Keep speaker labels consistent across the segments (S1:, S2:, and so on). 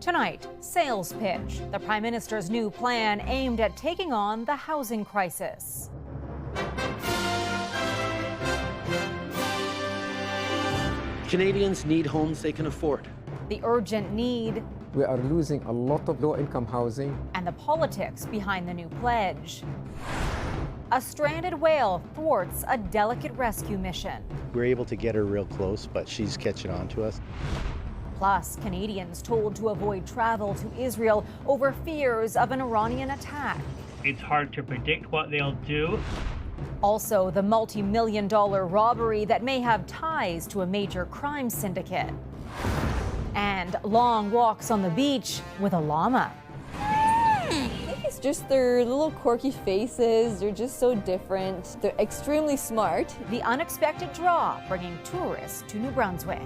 S1: Tonight, sales pitch, the Prime Minister's new plan aimed at taking on the housing crisis.
S2: Canadians need homes they can afford.
S1: The urgent need.
S3: We are losing a lot of low-income housing.
S1: And the politics behind the new pledge. A stranded whale thwarts a delicate rescue mission.
S4: We're able to get her real close, but she's catching on to us.
S1: Plus, Canadians told to avoid travel to Israel over fears of an Iranian attack.
S5: It's hard to predict what they'll do.
S1: Also, the multi-million-dollar robbery that may have ties to a major crime syndicate. And long walks on the beach with a llama.
S6: I think it's just their little quirky faces. They're just so different. They're extremely smart.
S1: The unexpected draw bringing tourists to New Brunswick.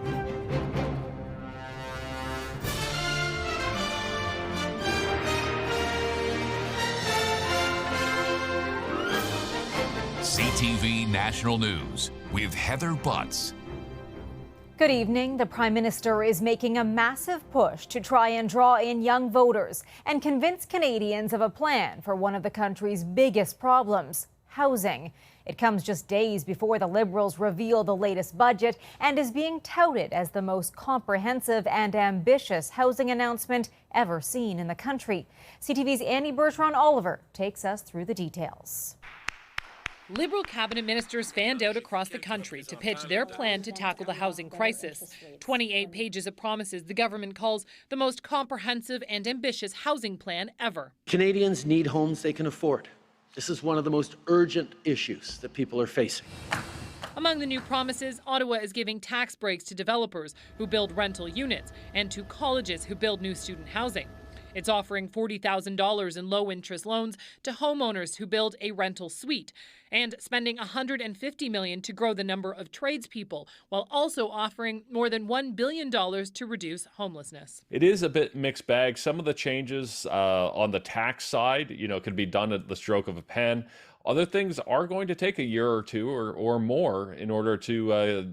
S7: CTV National News with Heather Butts.
S1: Good evening. The Prime Minister is making a massive push to try and draw in young voters and convince Canadians of a plan for one of the country's biggest problems, housing. It comes just days before the Liberals reveal the latest budget and is being touted as the most comprehensive and ambitious housing announcement ever seen in the country. CTV's Annie Bergeron-Oliver takes us through the details.
S8: Liberal cabinet ministers fanned out across the country to pitch their plan to tackle the housing crisis. 28 pages of promises the government calls the most comprehensive and ambitious housing plan ever.
S2: Canadians need homes they can afford. This is one of the most urgent issues that people are facing.
S8: Among the new promises, Ottawa is giving tax breaks to developers who build rental units and to colleges who build new student housing. It's offering $40,000 in low-interest loans to homeowners who build a rental suite and spending $150 million to grow the number of tradespeople, while also offering more than $1 billion to reduce homelessness.
S9: It is a bit mixed bag. Some of the changes on the tax side, can be done at the stroke of a pen. Other things are going to take a year or two or more in order to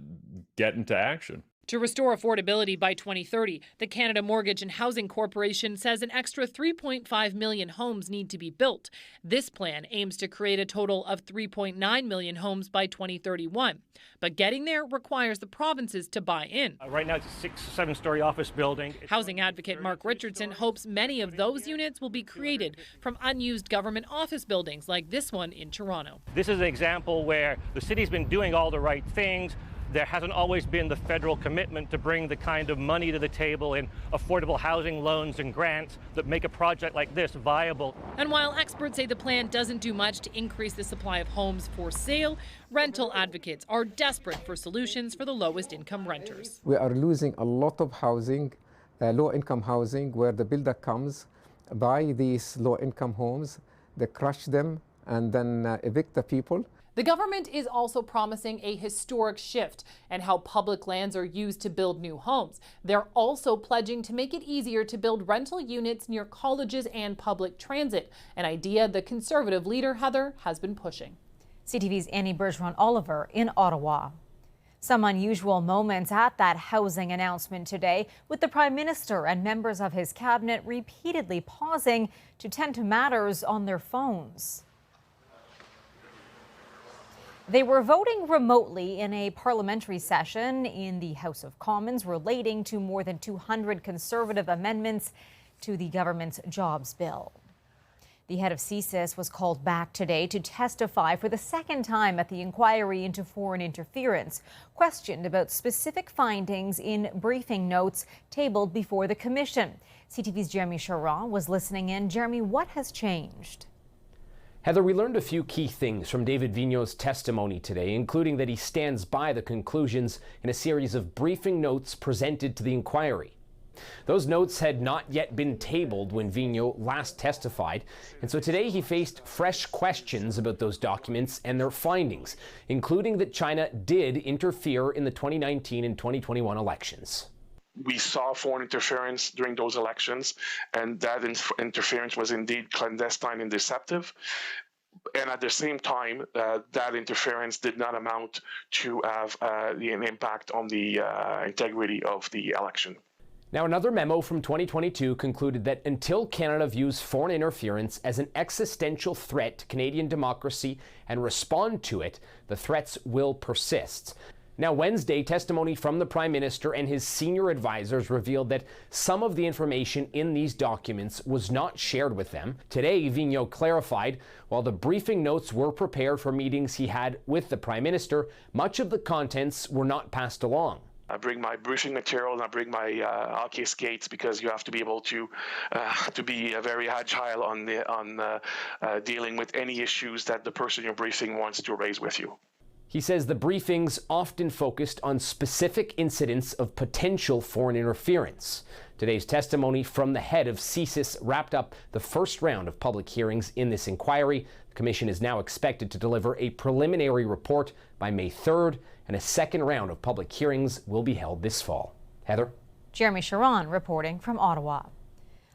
S9: get into action.
S8: To restore affordability by 2030, the Canada Mortgage and Housing Corporation says an extra 3.5 million homes need to be built. This plan aims to create a total of 3.9 million homes by 2031. But getting there requires the provinces to buy in.
S10: Right now it's a 6-7-story office building.
S8: Housing advocate Mark Richardson hopes many of those units will be created from unused government office buildings like this one in Toronto.
S10: This is an example where the city's been doing all the right things. There hasn't always been the federal commitment to bring the kind of money to the table in affordable housing loans and grants that make a project like this viable.
S8: And while experts say the plan doesn't do much to increase the supply of homes for sale, rental advocates are desperate for solutions for the lowest income renters.
S3: We are losing a lot of housing, low-income housing, where the builder comes, buy these low-income homes, they crush them, and then evict the people.
S8: The government is also promising a historic shift in how public lands are used to build new homes. They're also pledging to make it easier to build rental units near colleges and public transit, an idea the Conservative leader, Heather, has been pushing.
S1: CTV's Annie Bergeron-Oliver in Ottawa. Some unusual moments at that housing announcement today, with the Prime Minister and members of his cabinet repeatedly pausing to tend to matters on their phones. They were voting remotely in a parliamentary session in the House of Commons relating to more than 200 Conservative amendments to the government's jobs bill. The head of CSIS was called back today to testify for the second time at the inquiry into foreign interference, questioned about specific findings in briefing notes tabled before the commission. CTV's Jeremy Charon was listening in. Jeremy, what has changed?
S11: Heather, we learned a few key things from David Vigneault's testimony today, including that he stands by the conclusions in a series of briefing notes presented to the inquiry. Those notes had not yet been tabled when Vigneault last testified, and so today he faced fresh questions about those documents and their findings, including that China did interfere in the 2019 and 2021 elections.
S12: We saw foreign interference during those elections, and that interference was indeed clandestine and deceptive. And at the same time, that interference did not amount to have an impact on the integrity of the election.
S11: Now, another memo from 2022 concluded that until Canada views foreign interference as an existential threat to Canadian democracy and respond to it, the threats will persist. Now, Wednesday, testimony from the Prime Minister and his senior advisors revealed that some of the information in these documents was not shared with them. Today, Vigneault clarified, while the briefing notes were prepared for meetings he had with the Prime Minister, much of the contents were not passed along.
S12: I bring my briefing material and I bring my hockey skates because you have to be able to be very agile on dealing with any issues that the person you're briefing wants to raise with you.
S11: He says the briefings often focused on specific incidents of potential foreign interference. Today's testimony from the head of CSIS wrapped up the first round of public hearings in this inquiry. The Commission is now expected to deliver a preliminary report by May 3rd, and a second round of public hearings will be held this fall. Heather?
S1: Jeremy Sharon reporting from Ottawa.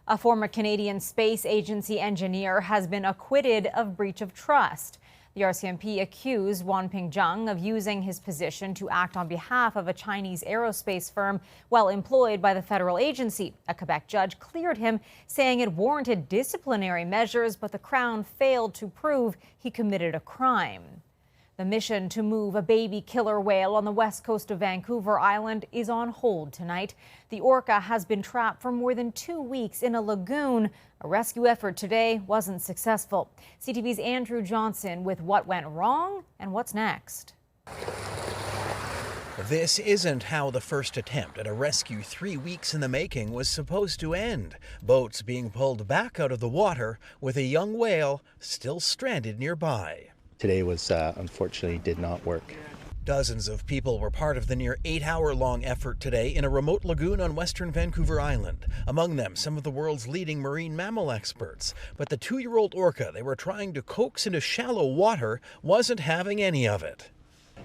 S1: A former Canadian Space Agency engineer has been acquitted of breach of trust. The RCMP accused Wanping Zhang of using his position to act on behalf of a Chinese aerospace firm while employed by the federal agency. A Quebec judge cleared him, saying it warranted disciplinary measures, but the Crown failed to prove he committed a crime. The mission to move a baby killer whale on the west coast of Vancouver Island is on hold tonight. The Orca has been trapped for more than 2 weeks in a lagoon. A rescue effort today wasn't successful. CTV's Andrew Johnson with what went wrong and what's next.
S13: This isn't how the first attempt at a rescue 3 weeks in the making was supposed to end. Boats being pulled back out of the water with a young whale still stranded nearby.
S4: Today was unfortunately did not work.
S13: Dozens of people were part of the near 8-hour-long effort today in a remote lagoon on western Vancouver Island. Among them, some of the world's leading marine mammal experts. But the 2-year-old orca they were trying to coax into shallow water wasn't having any of it.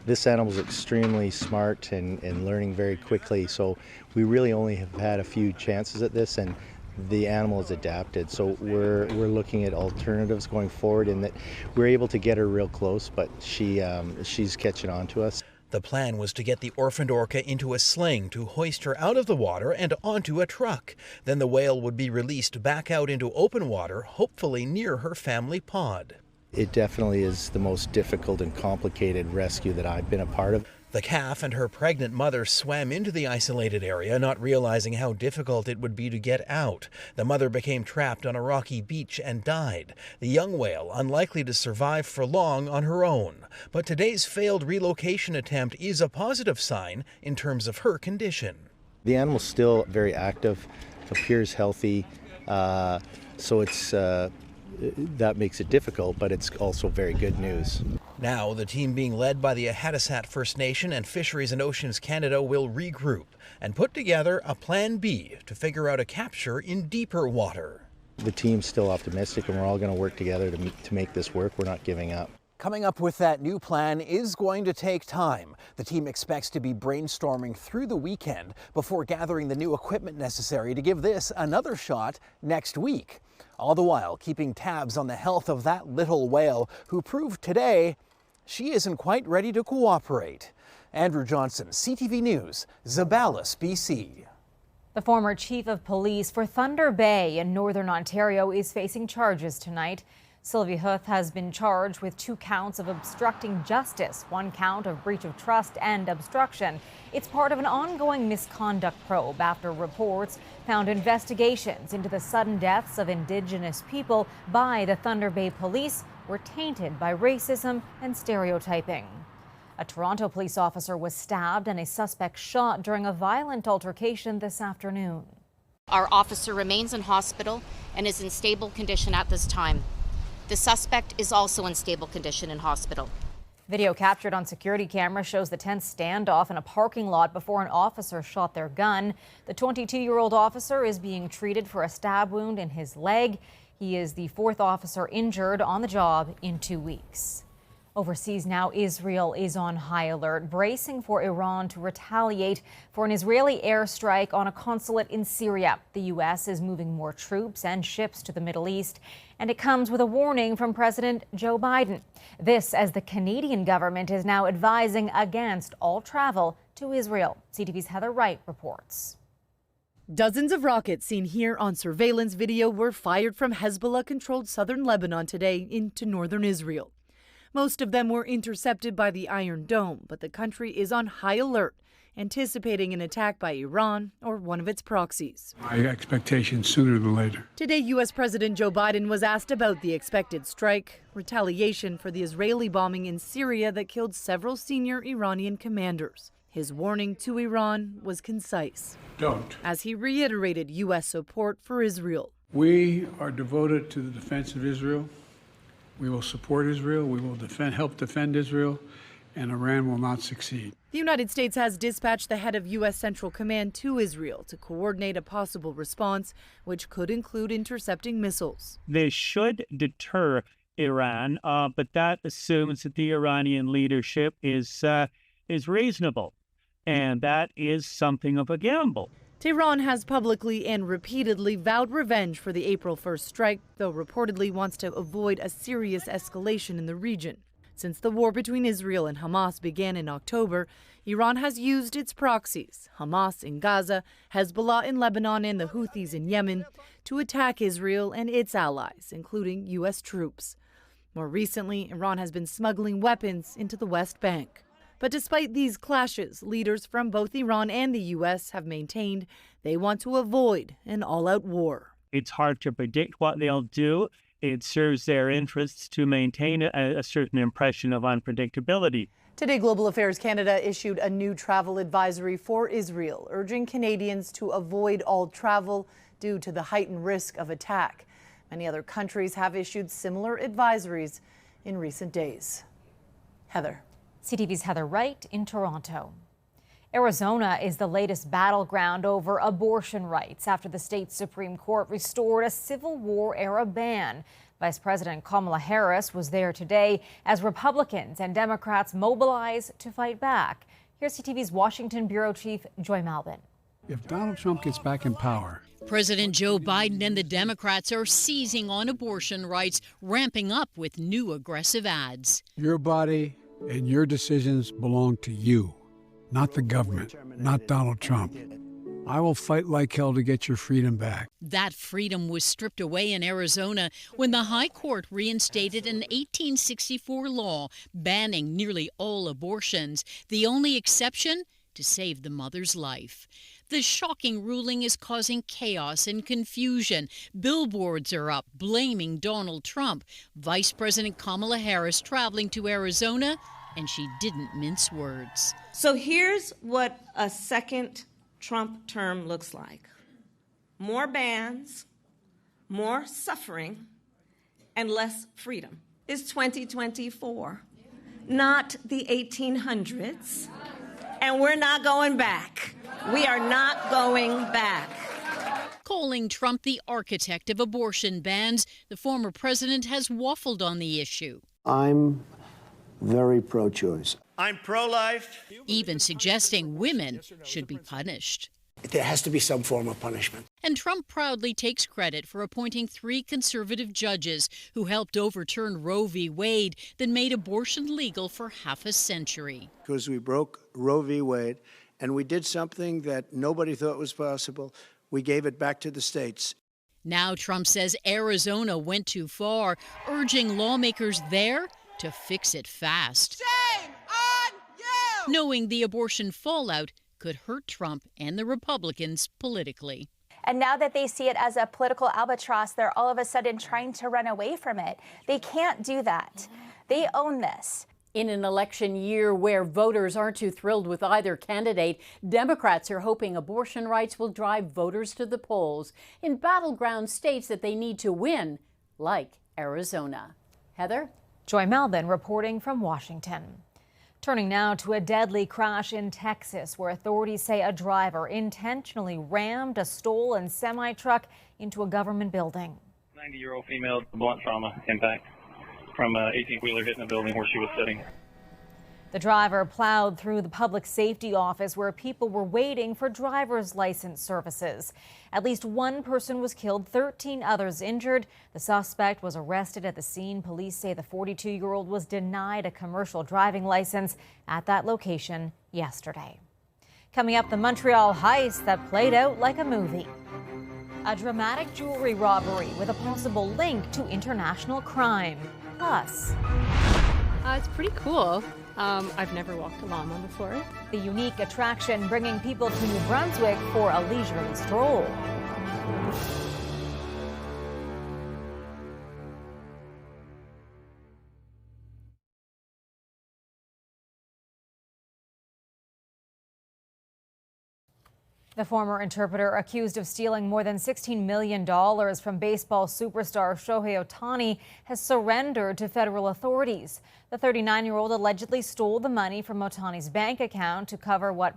S4: This animal is extremely smart and learning very quickly, so we really only have had a few chances at this, and the animal is adapted. So we're looking at alternatives going forward in that we're able to get her real close, but she's catching on to us.
S13: The plan was to get the orphaned orca into a sling to hoist her out of the water and onto a truck. Then the whale would be released back out into open water, hopefully near her family pod.
S4: It definitely is the most difficult and complicated rescue that I've been a part of.
S13: The calf and her pregnant mother swam into the isolated area, not realizing how difficult it would be to get out. The mother became trapped on a rocky beach and died. The young whale unlikely to survive for long on her own. But today's failed relocation attempt is a positive sign in terms of her condition.
S4: The animal's still very active, appears healthy, so it's that makes it difficult, but it's also very good news.
S13: Now, the team being led by the Hattesatt First Nation and Fisheries and Oceans Canada will regroup and put together a plan B to figure out a capture in deeper water.
S4: The team's still optimistic, and we're all going to work together to make this work. We're not giving up.
S13: Coming up with that new plan is going to take time. The team expects to be brainstorming through the weekend before gathering the new equipment necessary to give this another shot next week. All the while keeping tabs on the health of that little whale who proved today she isn't quite ready to cooperate. Andrew Johnson, CTV News, Zabalas, BC.
S1: The former chief of police for Thunder Bay in Northern Ontario is facing charges tonight. Sylvie Huth has been charged with 2 counts of obstructing justice, 1 count of breach of trust and obstruction. It's part of an ongoing misconduct probe after reports found investigations into the sudden deaths of Indigenous people by the Thunder Bay police were tainted by racism and stereotyping. A Toronto police officer was stabbed and a suspect shot during a violent altercation this afternoon.
S14: Our officer remains in hospital and is in stable condition at this time. The suspect is also in stable condition in hospital.
S1: Video captured on security camera shows the tense standoff in a parking lot before an officer shot their gun. The 22-year-old officer is being treated for a stab wound in his leg. He is the 4th officer injured on the job in 2 weeks. Overseas now, Israel is on high alert, bracing for Iran to retaliate for an Israeli airstrike on a consulate in Syria. The U.S. is moving more troops and ships to the Middle East, and it comes with a warning from President Joe Biden. This as the Canadian government is now advising against all travel to Israel. CTV's Heather Wright reports.
S15: Dozens of rockets seen here on surveillance video were fired from Hezbollah-controlled southern Lebanon today into northern Israel. Most of them were intercepted by the Iron Dome, but the country is on high alert, anticipating an attack by Iran or one of its proxies.
S16: My expectation sooner than later.
S15: Today, U.S. President Joe Biden was asked about the expected strike, retaliation for the Israeli bombing in Syria that killed several senior Iranian commanders. His warning to Iran was concise.
S16: Don't.
S15: As he reiterated U.S. support for Israel.
S16: We are devoted to the defense of Israel. We will support Israel. We will help defend Israel, and Iran will not succeed.
S15: The United States has dispatched the head of U.S. Central Command to Israel to coordinate a possible response, which could include intercepting missiles.
S17: They should deter Iran, but that assumes that the Iranian leadership is reasonable, and that is something of a gamble.
S15: Tehran has publicly and repeatedly vowed revenge for the April 1st strike, though reportedly wants to avoid a serious escalation in the region. Since the war between Israel and Hamas began in October, Iran has used its proxies, Hamas in Gaza, Hezbollah in Lebanon, and the Houthis in Yemen, to attack Israel and its allies, including U.S. troops. More recently, Iran has been smuggling weapons into the West Bank. But despite these clashes, leaders from both Iran and the U.S. have maintained they want to avoid an all-out war.
S17: It's hard to predict what they'll do. It serves their interests to maintain a certain impression of unpredictability.
S15: Today, Global Affairs Canada issued a new travel advisory for Israel, urging Canadians to avoid all travel due to the heightened risk of attack. Many other countries have issued similar advisories in recent days. Heather.
S1: CTV's Heather Wright in Toronto. Arizona is the latest battleground over abortion rights after the state's Supreme Court restored a Civil War-era ban. Vice President Kamala Harris was there today as Republicans and Democrats mobilize to fight back. Here's CTV's Washington Bureau Chief Joy Malvin.
S16: If Donald Trump gets back in power,
S18: President Joe Biden and the Democrats are seizing on abortion rights, ramping up with new aggressive ads.
S16: your body and your decisions belong to you, not the government, not Donald Trump. I will fight like hell to get your freedom back.
S18: That freedom was stripped away in Arizona when the High Court reinstated an 1864 law banning nearly all abortions, the only exception to save the mother's life. The shocking ruling is causing chaos and confusion. Billboards are up blaming Donald Trump. Vice President Kamala Harris traveling to Arizona, and she didn't mince words.
S19: So here's what a second Trump term looks like. More bans, more suffering, and less freedom. It's 2024, not the 1800s, and we're not going back. We are not going back.
S18: Calling Trump the architect of abortion bans, the former president has waffled on the issue.
S20: I'm very pro-choice.
S18: I'm pro-life. Even suggesting women should be punished.
S20: There has to be some form of punishment.
S18: And Trump proudly takes credit for appointing 3 conservative judges who helped overturn Roe v. Wade that made abortion legal for half a century.
S20: Because we broke Roe v. Wade, and we did something that nobody thought was possible. We gave it back to the states.
S18: Now Trump says Arizona went too far, urging lawmakers there to fix it fast.
S21: Shame on you!
S18: Knowing the abortion fallout could hurt Trump and the Republicans politically.
S22: And now that they see it as a political albatross, they're all of a sudden trying to run away from it. They can't do that. They own this.
S23: In an election year where voters aren't too thrilled with either candidate, Democrats are hoping abortion rights will drive voters to the polls in battleground states that they need to win, like Arizona. Heather?
S1: Joy Malvin reporting from Washington. Turning now to a deadly crash in Texas, where authorities say a driver intentionally rammed a stolen semi-truck into a government building.
S24: 90-year-old female, blunt trauma impact from an 18-wheeler hitting a building where she was sitting.
S1: The driver plowed through the public safety office where people were waiting for driver's license services. At least one person was killed, 13 others injured. The suspect was arrested at the scene. Police say the 42-year-old was denied a commercial driving license at that location yesterday. Coming up, the Montreal heist that played out like a movie. A dramatic jewelry robbery with a possible link to international crime. Plus,
S2: it's pretty cool. I've never walked a llama before.
S1: The unique attraction bringing people to New Brunswick for a leisurely stroll. The former interpreter accused of stealing more than $16 million from baseball superstar Shohei Otani has surrendered to federal authorities. The 39-year-old allegedly stole the money from Otani's bank account to cover what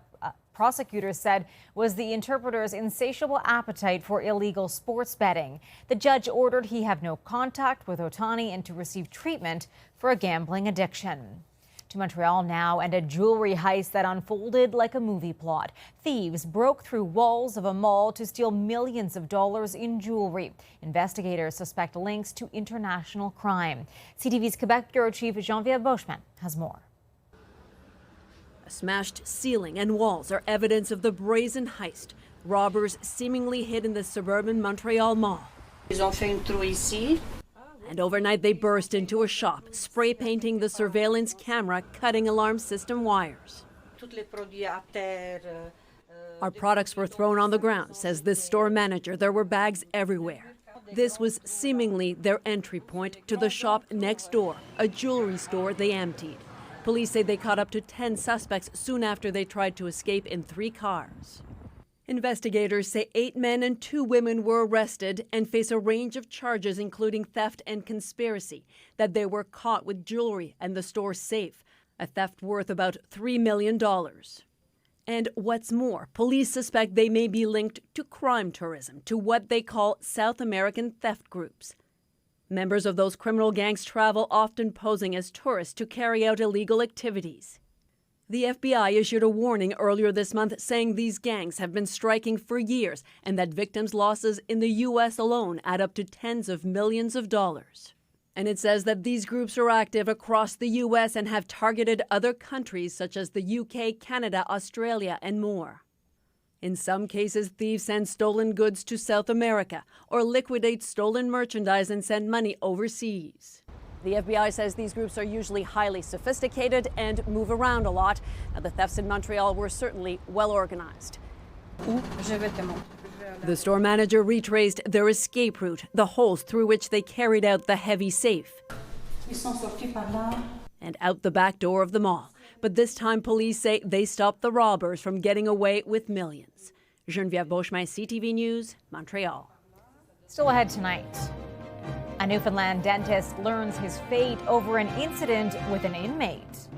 S1: prosecutors said was the interpreter's insatiable appetite for illegal sports betting. The judge ordered he have no contact with Otani and to receive treatment for a gambling addiction. To Montreal now, and a jewelry heist that unfolded like a movie plot. Thieves broke through walls of a mall to steal millions of dollars in jewelry. Investigators suspect links to international crime. CTV's Quebec Bureau Chief Geneviève Beauchemin has more.
S5: A smashed ceiling and walls are evidence of the brazen heist. Robbers seemingly hid in the suburban Montreal mall.
S6: Ils ont fait une trou ici.
S5: And overnight they burst into a shop, spray painting the surveillance camera, cutting alarm system wires. Our products were thrown on the ground, says this store manager. There were bags everywhere. This was seemingly their entry point to the shop next door, a jewelry store they emptied. Police say they caught up to 10 suspects soon after they tried to escape in 3 cars. Investigators say 8 men and 2 women were arrested and face a range of charges, including theft and conspiracy, that they were caught with jewelry and the store safe, a theft worth about $3 million. And what's more, police suspect they may be linked to crime tourism, to what they call South American theft groups. Members of those criminal gangs travel often posing as tourists to carry out illegal activities. The FBI issued a warning earlier this month saying these gangs have been striking for years and that victims' losses in the U.S. alone add up to tens of millions of dollars. And it says that these groups are active across the U.S. and have targeted other countries such as the UK, Canada, Australia, and more. In some cases, thieves send stolen goods to South America or liquidate stolen merchandise and send money overseas. The FBI says these groups are usually highly sophisticated and move around a lot. Now, the thefts in Montreal were certainly well organized. The store manager retraced their escape route, the holes through which they carried out the heavy safe, and out the back door of the mall. But this time, police say they stopped the robbers from getting away with millions. Geneviève Beauchemin, CTV News, Montreal.
S1: Still ahead tonight. A Newfoundland dentist learns his fate over an incident with an inmate.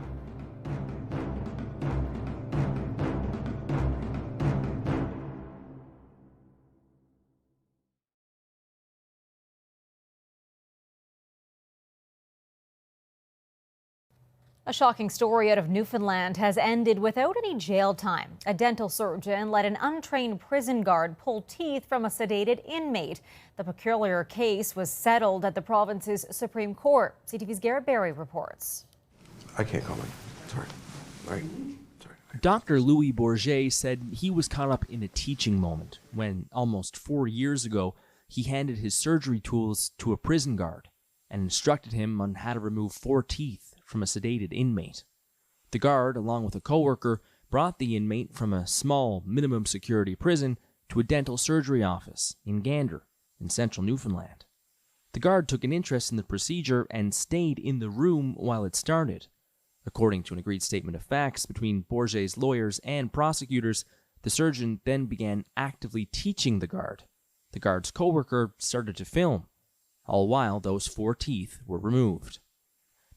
S1: A shocking story out of Newfoundland has ended without any jail time. A dental surgeon let an untrained prison guard pull teeth from a sedated inmate. The peculiar case was settled at the province's Supreme Court. CTV's Garrett Berry reports.
S7: I can't comment. Sorry. All right. Sorry.
S25: Dr. Louis Bourget said he was caught up in a teaching moment when, almost 4 years ago, he handed his surgery tools to a prison guard and instructed him on how to remove 4 teeth from a sedated inmate. The guard, along with a coworker, brought the inmate from a small, minimum security prison to a dental surgery office in Gander, in central Newfoundland. The guard took an interest in the procedure and stayed in the room while it started. According to an agreed statement of facts between Bourget's lawyers and prosecutors, the surgeon then began actively teaching the guard. The guard's coworker started to film, all while those 4 teeth were removed.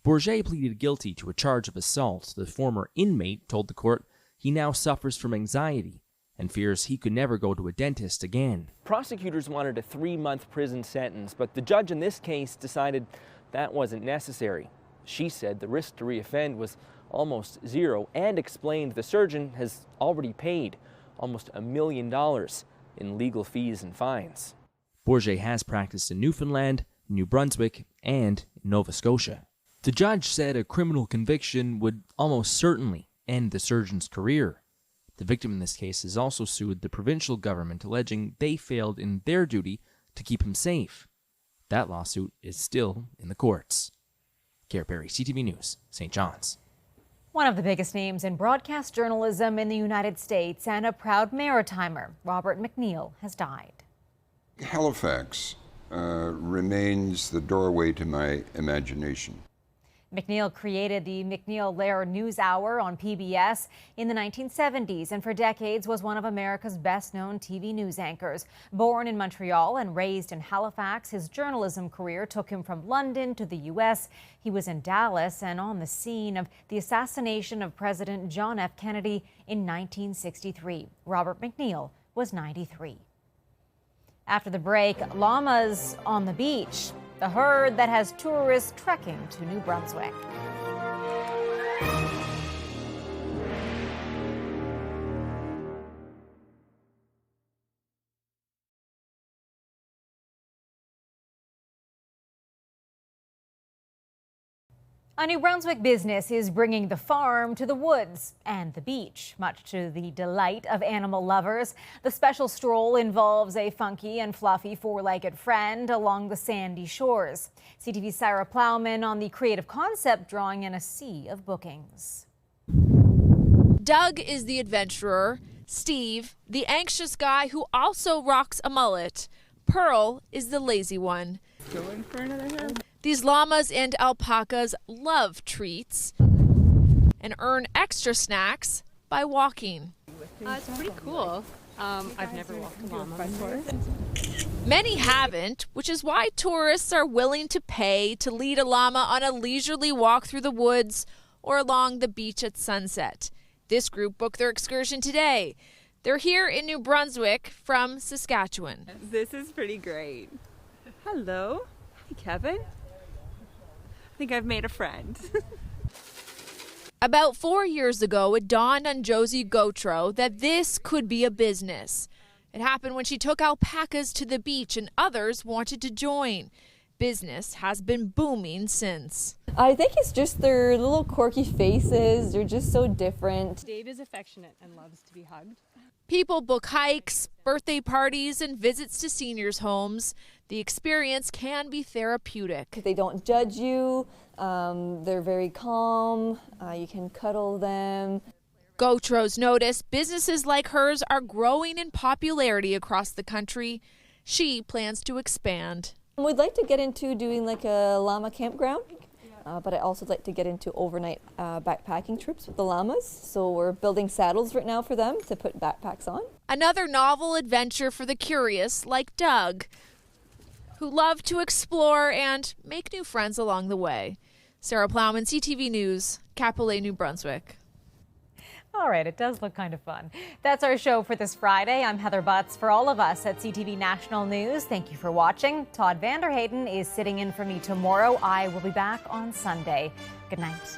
S25: Bourget pleaded guilty to a charge of assault. The former inmate told the court he now suffers from anxiety and fears he could never go to a dentist again.
S11: Prosecutors wanted a 3-month prison sentence, but the judge in this case decided that wasn't necessary. She said the risk to reoffend was almost zero and explained the surgeon has already paid almost $1 million in legal fees and fines.
S25: Bourget has practiced in Newfoundland, New Brunswick, and Nova Scotia. The judge said a criminal conviction would almost certainly end the surgeon's career. The victim in this case has also sued the provincial government, alleging they failed in their duty to keep him safe. That lawsuit is still in the courts. Garrett Perry, CTV News, St. John's.
S1: One of the biggest names in broadcast journalism in the United States and a proud Maritimer, Robert MacNeil, has died.
S3: Halifax remains the doorway to my imagination.
S1: MacNeil created the MacNeil-Lehrer News Hour on PBS in the 1970s and for decades was one of America's best-known TV news anchors. Born in Montreal and raised in Halifax, his journalism career took him from London to the U.S. He was in Dallas and on the scene of the assassination of President John F. Kennedy in 1963. Robert MacNeil was 93. After the break, llamas on the beach. The herd that has tourists trekking to New Brunswick. A New Brunswick business is bringing the farm to the woods and the beach, much to the delight of animal lovers. The special stroll involves a funky and fluffy four-legged friend along the sandy shores. CTV's Sarah Plowman on the creative concept, drawing in a sea of bookings.
S8: Doug is the adventurer, Steve, the anxious guy who also rocks a mullet. Pearl is the lazy one.
S9: Going for another hill.
S8: These llamas and alpacas love treats and earn extra snacks by walking.
S2: It's pretty cool. I've never walked a llama before.
S8: Many haven't, which is why tourists are willing to pay to lead a llama on a leisurely walk through the woods or along the beach at sunset. This group booked their excursion today. They're here in New Brunswick from Saskatchewan.
S9: This is pretty great. Hello. Hi, Kevin. I think I've made a friend.
S8: About 4 years ago, it dawned on Josie Gautreau that this could be a business. It happened when she took alpacas to the beach and others wanted to join. Business has been booming since.
S10: I think it's just their little quirky faces. They're just so different.
S2: Dave is affectionate and loves to be hugged.
S8: People book hikes, birthday parties, and visits to seniors' homes. The experience can be therapeutic.
S10: They don't judge you. They're very calm. You can cuddle them.
S8: Gautreau's noticed businesses like hers are growing in popularity across the country. She plans to expand.
S10: We'd like to get into doing like a llama campground. But I also like to get into overnight backpacking trips with the llamas. So we're building saddles right now for them to put backpacks on.
S8: Another novel adventure for the curious like Doug, who love to explore and make new friends along the way. Sarah Plowman, CTV News, Capilé, New Brunswick.
S1: All right, it does look kind of fun. That's our show for this Friday. I'm Heather Butts. For all of us at CTV National News, thank you for watching. Todd Vanderhayden is sitting in for me tomorrow. I will be back on Sunday. Good night.